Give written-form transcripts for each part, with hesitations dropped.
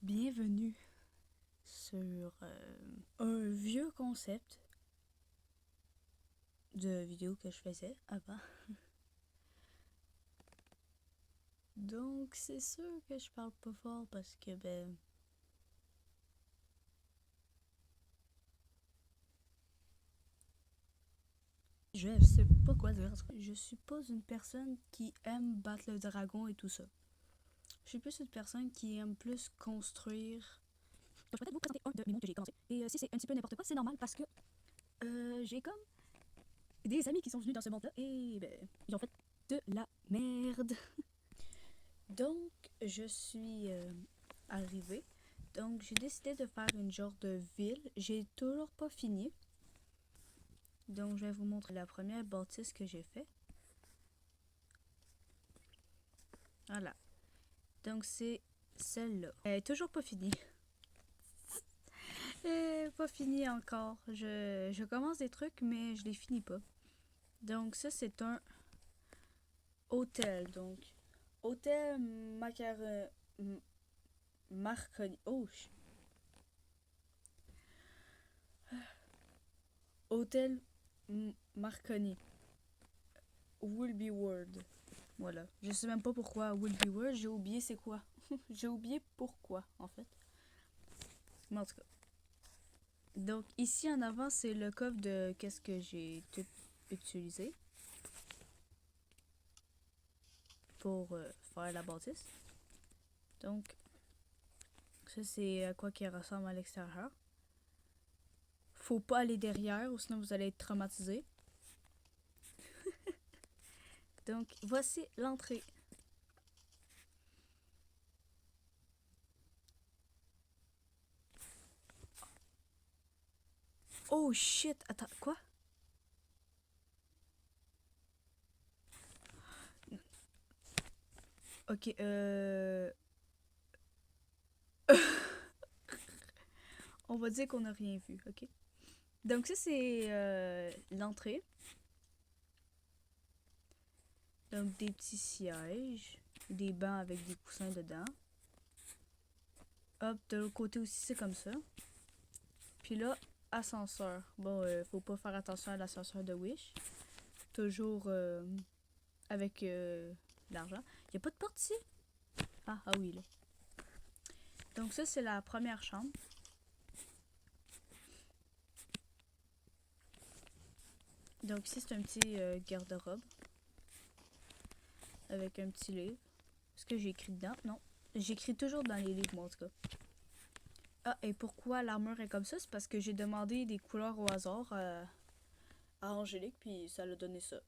Bienvenue sur un vieux concept de vidéo que je faisais avant. Donc c'est sûr que je parle pas fort parce que je sais pas quoi dire. Je suis pas une personne qui aime battre le dragon et tout ça. Je suis plus une personne qui aime plus construire. Donc, je vais peut-être vous présenter un de mes mondes que j'ai commencé. Et si c'est un petit peu n'importe quoi, c'est normal parce que j'ai comme des amis qui sont venus dans ce monde-là et ils ont fait de la merde. Donc, je suis arrivée. Donc, j'ai décidé de faire une genre de ville. J'ai toujours pas fini. Donc, je vais vous montrer la première bâtisse que j'ai fait. Voilà. Donc, c'est celle-là. Elle est toujours pas finie. Pas finie encore. Je commence des trucs, mais je les finis pas. Donc, ça, c'est un hôtel. Donc, hôtel Marconi. Oh, hôtel Marconi. Will be World. Voilà. Je sais même pas pourquoi Will be World. J'ai oublié c'est quoi. J'ai oublié pourquoi, en fait. Mais en tout cas. Donc, ici en avant, c'est le coffre de qu'est-ce que j'ai tout utilisé pour faire la bâtisse. Donc, ça, c'est à quoi qui ressemble à l'extérieur. Faut pas aller derrière, ou sinon vous allez être traumatisé. Donc, voici l'entrée. Oh shit! Attends, quoi? Ok, on va dire qu'on n'a rien vu, ok? Donc ça, c'est l'entrée. Donc des petits sièges, des bancs avec des coussins dedans. Hop, de l'autre côté aussi, c'est comme ça. Puis là, ascenseur. Bon, faut pas faire attention à l'ascenseur de Wish. Toujours avec l'argent. Y a pas de porte ici? Ah oui, là. Donc ça, c'est la première chambre. Donc ici, c'est un petit garde-robe. Avec un petit livre. Est-ce que j'ai écrit dedans? Non. J'écris toujours dans les livres, moi, en tout cas. Ah, et pourquoi l'armure est comme ça? C'est parce que j'ai demandé des couleurs au hasard à Angélique, puis ça l'a donné ça.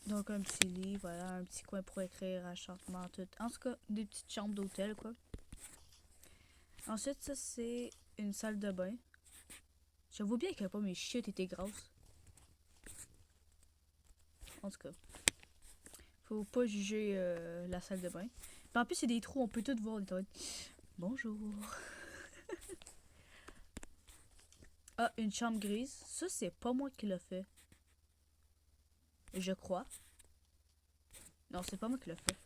Donc un petit livre, voilà, un petit coin pour écrire, enchantement, tout. En tout cas, des petites chambres d'hôtel, quoi. Ensuite, ça, c'est une salle de bain. J'avoue bien que pas mes chiottes étaient grosses. En tout cas, faut pas juger la salle de bain. Puis en plus, il y a des trous, on peut tout voir. Bonjour. Ah, une chambre grise. Ça, c'est pas moi qui l'ai fait. Je crois. Non, c'est pas moi qui l'ai fait.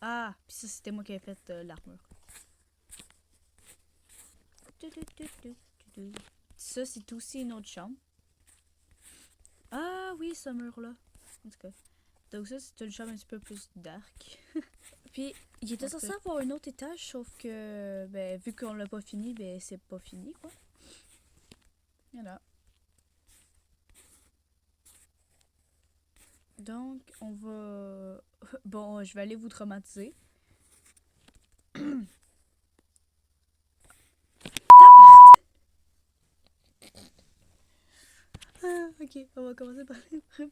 Ah, puis ça, c'était moi qui ai fait l'armure. Ça, c'est aussi une autre chambre. Ah oui, ce mur-là. En tout cas. Donc ça, c'est une chambre un petit peu plus dark. Puis, il était censé avoir un autre étage, sauf que, vu qu'on l'a pas fini, c'est pas fini, quoi. Voilà. Donc, on va... Bon, je vais aller vous traumatiser. Ah, ok, on va commencer par les premiers.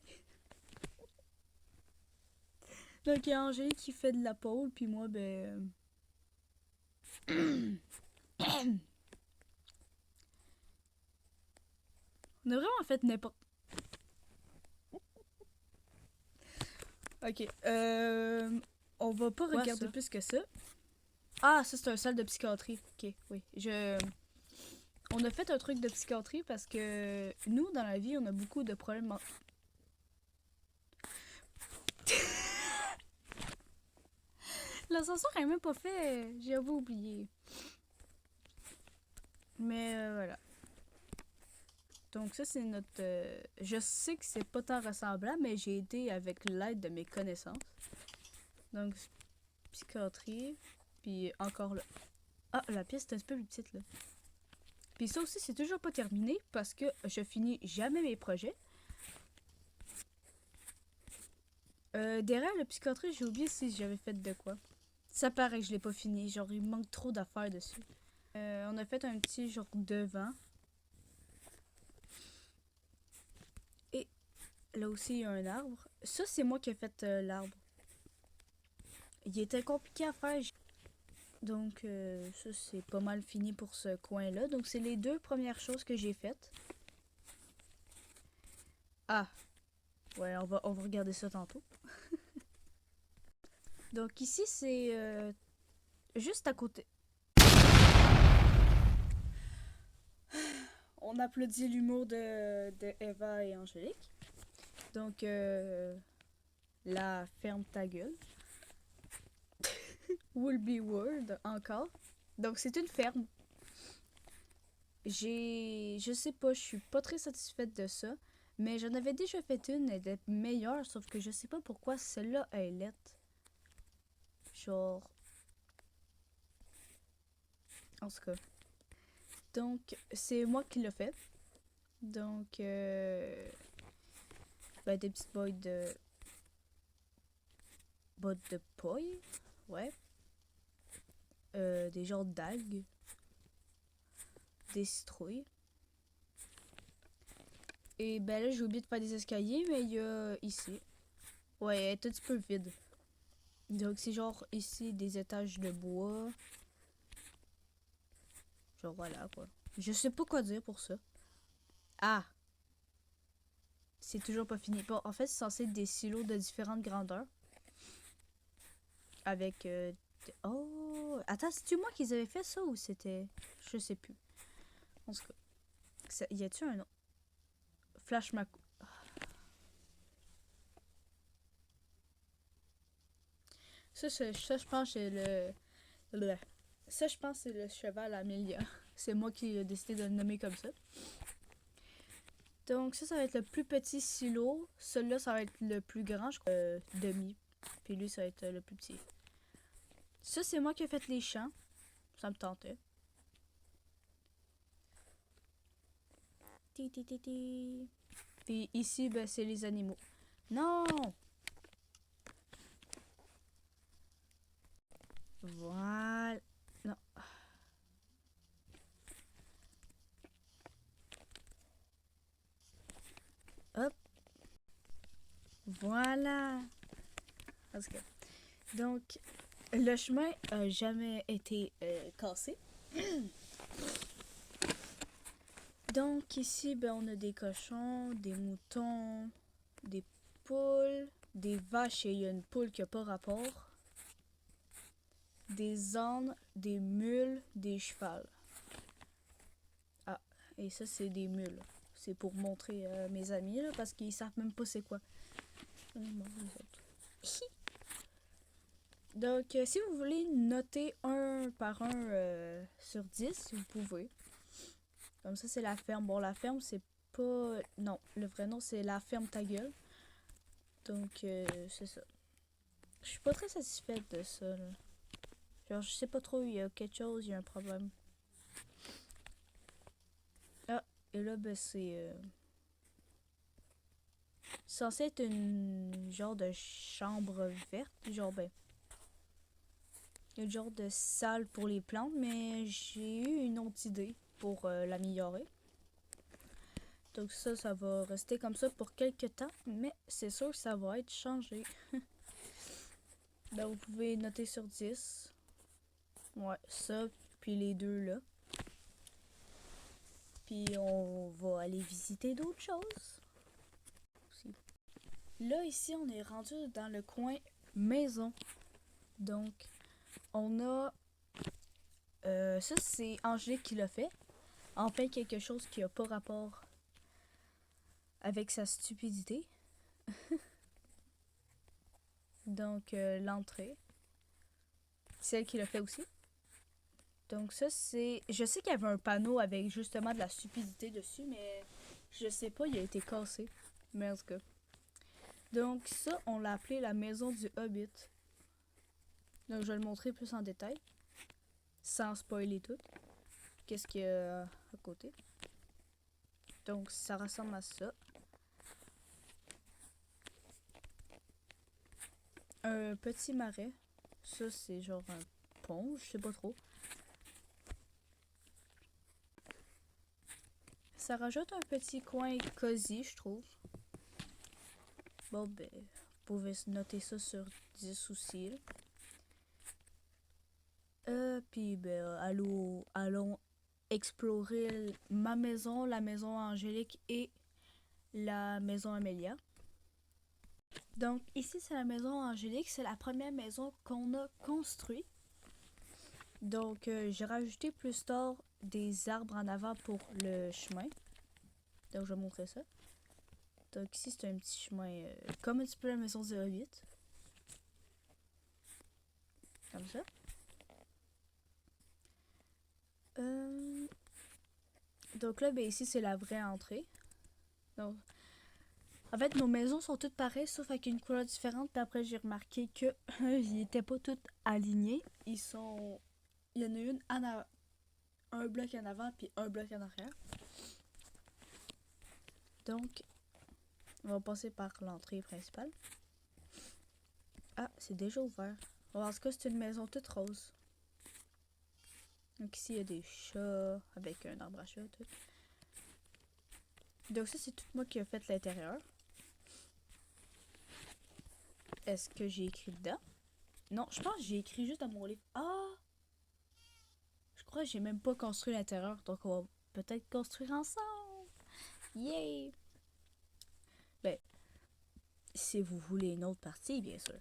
Donc, il y a Angélique qui fait de la pole, puis moi, on a vraiment fait n'importe... Ok, on va pas regarder plus que ça. Ah, ça, c'est un salle de psychiatrie. Ok, oui. On a fait un truc de psychiatrie parce que nous, dans la vie, on a beaucoup de problèmes. L'ascenseur est même pas fait. J'avais oublié. Mais voilà. Donc ça, c'est notre... je sais que c'est pas tant ressemblant, mais j'ai aidé avec l'aide de mes connaissances. Donc, psychiatrie. Puis encore là. Ah, la pièce est un peu plus petite, là. Puis ça aussi, c'est toujours pas terminé parce que je finis jamais mes projets. Derrière le psychiatrie, j'ai oublié si j'avais fait de quoi. Ça paraît que je l'ai pas fini. Genre, il manque trop d'affaires dessus. On a fait un petit genre devant. Et là aussi, il y a un arbre. Ça, c'est moi qui ai fait l'arbre. Il était compliqué à faire. Donc, ça, c'est pas mal fini pour ce coin-là. Donc, c'est les deux premières choses que j'ai faites. Ah! Ouais, on va regarder ça tantôt. Donc, ici, c'est juste à côté. On applaudit l'humour de Eva et Angélique. Donc, la ferme ta gueule. Will be word, encore. Donc, c'est une ferme. Je sais pas, je suis pas très satisfaite de ça. Mais j'en avais déjà fait une, elle était meilleure, sauf que je sais pas pourquoi celle-là est lettre. Genre. En tout cas. Donc, c'est moi qui l'ai fait. Donc, ben, des petites bottes de. Bottes de paille. Ouais. Des genres d'algues. Des citrouilles. Et ben là, j'ai oublié de faire des escaliers, mais il y a ici. Ouais, elle est un petit peu vide. Donc, c'est genre ici des étages de bois. Genre voilà quoi. Je sais pas quoi dire pour ça. Ah! C'est toujours pas fini. Bon, en fait, c'est censé être des silos de différentes grandeurs. Avec. Oh! Attends, c'est-tu moi qu'ils avaient fait ça ou c'était. Je sais plus. En tout cas. Y a-tu un nom? Flash Mac. Ça, je pense, c'est le. Ça, je pense, c'est le cheval Amélia. C'est moi qui ai décidé de le nommer comme ça. Donc, ça va être le plus petit silo. Celui-là, ça va être le plus grand, je crois. Demi. Puis lui, ça va être le plus petit. Ça, c'est moi qui ai fait les champs. Ça me tentait. Ti, ti, ti, ti. Puis ici, ben, c'est les animaux. Non! Voilà. Non. Hop. Voilà. Parce que... Donc, le chemin a jamais été cassé. Donc ici, ben, on a des cochons, des moutons, des poules, des vaches et il y a une poule qui n'a pas rapport. Des ânes, des mules, des chevals. Ah, et ça c'est des mules. C'est pour montrer à mes amis là, parce qu'ils savent même pas c'est quoi. Donc si vous voulez noter un par un sur 10, vous pouvez. Comme ça c'est la ferme. Bon la ferme c'est pas... Non, le vrai nom c'est la ferme ta gueule. Donc c'est ça. Je suis pas très satisfaite de ça là. Genre je sais pas trop, il y a quelque chose, il y a un problème. Ah, et là ben c'est censé être une genre de chambre verte, genre ben une genre de salle pour les plantes, mais j'ai eu une autre idée pour l'améliorer. Donc ça va rester comme ça pour quelques temps, mais c'est sûr que ça va être changé. Donc vous pouvez noter sur 10. Ouais, ça, puis les deux là. Puis on va aller visiter d'autres choses. Aussi. Là, ici, on est rendu dans le coin maison. Donc, on a... ça, c'est Angélique qui l'a fait. En fait, quelque chose qui n'a pas rapport avec sa stupidité. Donc, l'entrée. C'est elle qui l'a fait aussi. Donc ça, c'est... Je sais qu'il y avait un panneau avec justement de la stupidité dessus, mais je sais pas, il a été cassé. Mais en tout cas. Donc ça, on l'a appelé la maison du Hobbit. Donc je vais le montrer plus en détail. Sans spoiler tout. Qu'est-ce qu'il y a à côté. Donc ça ressemble à ça. Un petit marais. Ça, c'est genre un pont, je sais pas trop. Ça rajoute un petit coin cosy, je trouve. Bon, ben, vous pouvez noter ça sur 10 aussi. Puis, ben, allons explorer ma maison, la maison Angélique et la maison Amélia. Donc, ici, c'est la maison Angélique. C'est la première maison qu'on a construite. Donc, j'ai rajouté plus tard des arbres en avant pour le chemin. Donc, je vais montrer ça. Donc, ici, c'est un petit chemin comme un petit peu la maison 08. Comme ça. Donc là, ben, ici, c'est la vraie entrée. Donc, en fait, nos maisons sont toutes pareilles, sauf avec une couleur différente. Puis après, j'ai remarqué que ils n'étaient pas toutes alignés. Ils sont... Il y en a une un bloc en avant, puis un bloc en arrière. Donc, on va passer par l'entrée principale. Ah, c'est déjà ouvert. En tout cas, c'est une maison toute rose. Donc ici, il y a des chats avec un arbre à chat, tout. Donc ça, c'est tout moi qui ai fait l'intérieur. Est-ce que j'ai écrit dedans? Non, je pense que j'ai écrit juste dans mon livre. Ah! Je crois que j'ai même pas construit l'intérieur, donc on va peut-être construire ensemble. Yay! Ben, si vous voulez une autre partie, bien sûr.